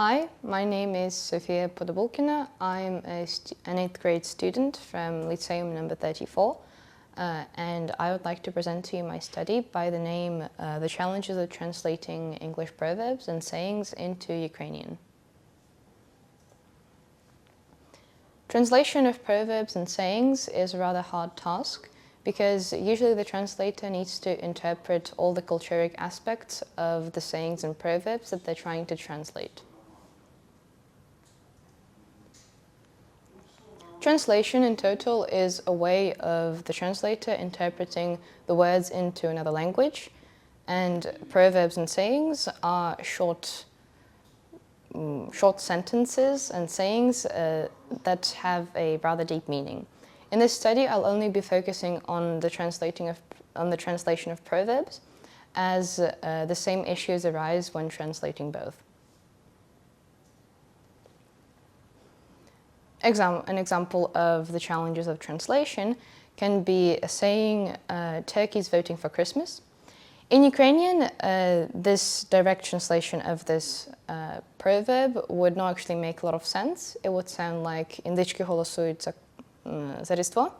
Hi, my name is Sofiia Podobulkina. I'm an 8th grade student from Lyceum No. 34, and I would like to present to you my study by the name The Challenges of Translating English Proverbs and Sayings into Ukrainian. Translation of proverbs and sayings is a rather hard task because usually the translator needs to interpret all the culturic aspects of the sayings and proverbs that they're trying to translate. Translation in total is a way of the translator interpreting the words into another language, and proverbs and sayings are short sentences and sayings that have a rather deep meaning. In this study, I'll only be focusing on the translation of proverbs, as the same issues arise when translating both. An example of the challenges of translation can be a saying, Turkey's voting for Christmas. In Ukrainian, this direct translation of this proverb would not actually make a lot of sense. It would sound like індички голосують за Різдво.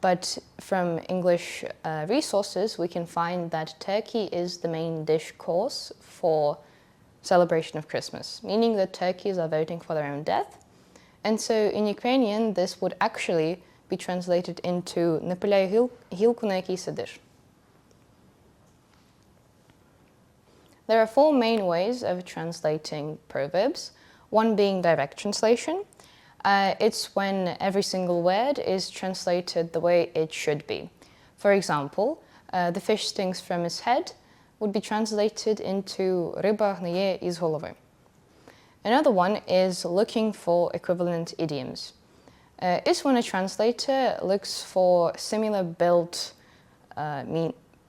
But from English resources, we can find that turkey is the main dish course for celebration of Christmas, meaning that turkeys are voting for their own death. And so in Ukrainian, this would actually be translated into «Не пиляй гілку, на якій сидиш». There are four main ways of translating proverbs, one being direct translation. It's when every single word is translated the way it should be. For example, the fish stinks from his head would be translated into «Риба гниє із голови». Another one is looking for equivalent idioms. It's when a translator looks for similar built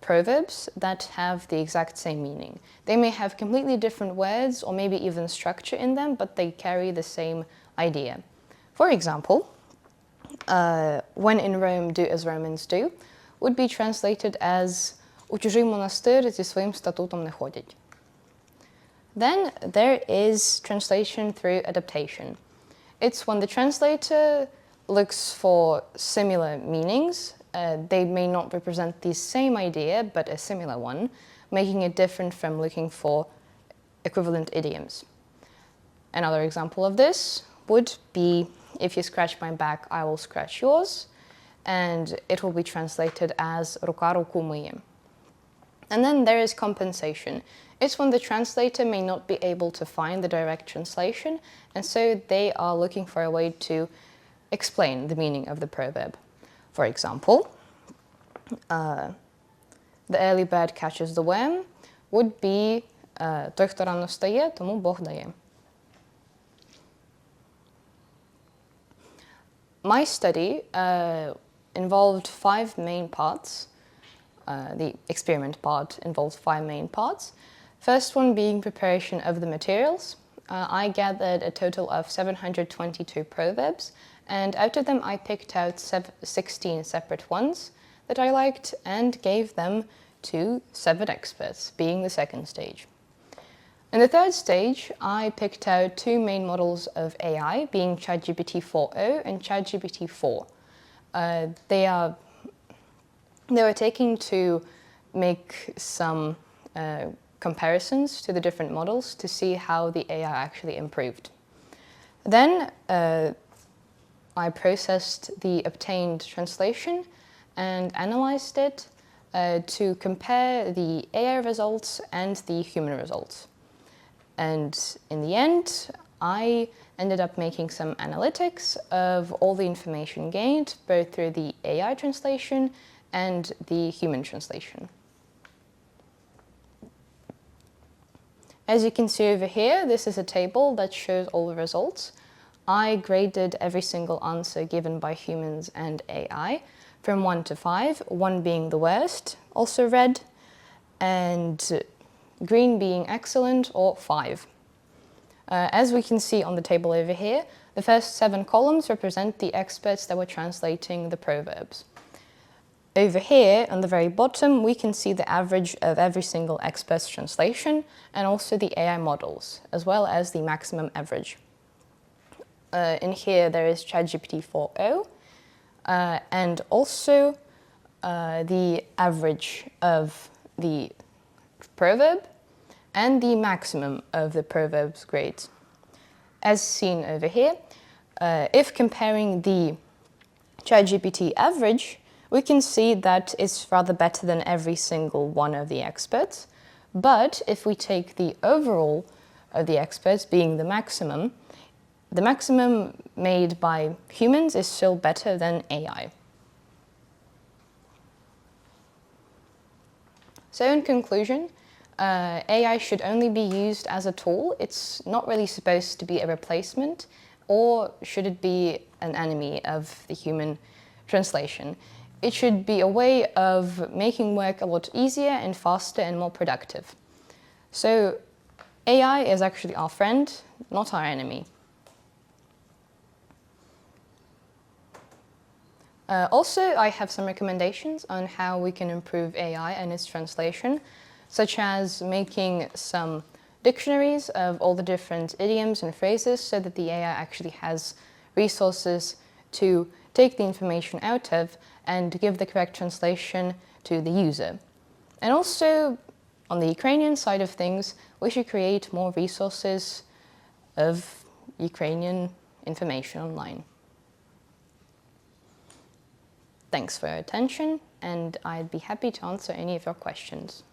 proverbs that have the exact same meaning. They may have completely different words or maybe even structure in them, but they carry the same idea. For example, when in Rome, do as Romans do, would be translated as «У чужий монастир зі своїм статутом не ходять». Then there is translation through adaptation. It's when the translator looks for similar meanings. They may not represent the same idea, but a similar one, making it different from looking for equivalent idioms. Another example of this would be, if you scratch my back, I will scratch yours, and it will be translated as «Рука руку миє». And then there is compensation. It's when the translator may not be able to find the direct translation, and so they are looking for a way to explain the meaning of the proverb. For example, the early bird catches the worm would be «Той, хто рано встає, тому Бог дає». My study involved 5 main parts. The experiment part involves 5 main parts. First one being preparation of the materials. I gathered a total of 722 proverbs, and out of them I picked out 16 separate ones that I liked and gave them to 7 experts, being the second stage. In the third stage, I picked out 2 main models of AI, being ChatGPT 4.0 and ChatGPT 4. They were taken to make some comparisons to the different models to see how the AI actually improved. Then I processed the obtained translation and analyzed it to compare the AI results and the human results. And in the end, I ended up making some analytics of all the information gained, both through the AI translation and the human translation. As you can see over here, this is a table that shows all the results. I graded every single answer given by humans and AI from 1 to 5, 1 being the worst, also red, and green being excellent, or 5. As we can see on the table over here, the first 7 columns represent the experts that were translating the proverbs. Over here, on the very bottom, we can see the average of every single expert's translation and also the AI models, as well as the maximum average. In here, there is ChatGPT 4.0, and also the average of the proverb and the maximum of the proverb's grades. As seen over here, if comparing the ChatGPT average, we can see that it's rather better than every single one of the experts. But if we take the overall of the experts being the maximum made by humans is still better than AI. So in conclusion, AI should only be used as a tool. It's not really supposed to be a replacement, or should it be an enemy of the human translation. It should be a way of making work a lot easier and faster and more productive. So AI is actually our friend, not our enemy. Also, I have some recommendations on how we can improve AI and its translation, such as making some dictionaries of all the different idioms and phrases so that the AI actually has resources to take the information out of and give the correct translation to the user. And also, on the Ukrainian side of things, we should create more resources of Ukrainian information online. Thanks for your attention, and I'd be happy to answer any of your questions.